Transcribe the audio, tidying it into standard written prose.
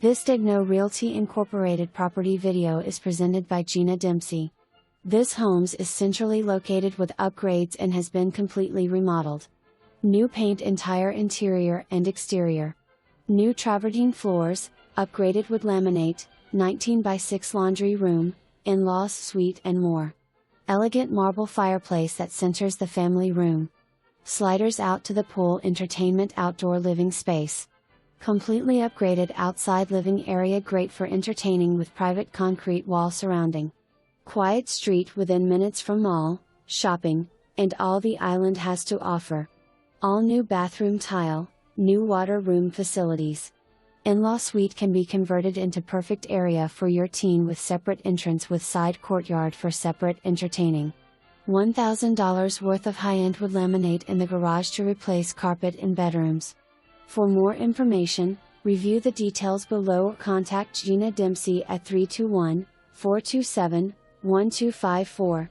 This Daignault Realty Incorporated property video is presented by Gina Dempsey. This home is centrally located with upgrades and has been completely remodeled. New paint entire interior and exterior. New travertine floors, upgraded with laminate, 19x6 laundry room, in-laws suite and more. Elegant marble fireplace that centers the family room. Sliders out to the pool entertainment outdoor living space. Completely upgraded outside living area great for entertaining with private concrete wall surrounding. Quiet street within minutes from mall, shopping, and all the island has to offer. All new bathroom tile, new water room facilities. In-law suite can be converted into perfect area for your teen with separate entrance with side courtyard for separate entertaining. $1,000 worth of high-end wood laminate in the garage to replace carpet in bedrooms. For more information, review the details below or contact Gina Dempsey at 321-427-1254.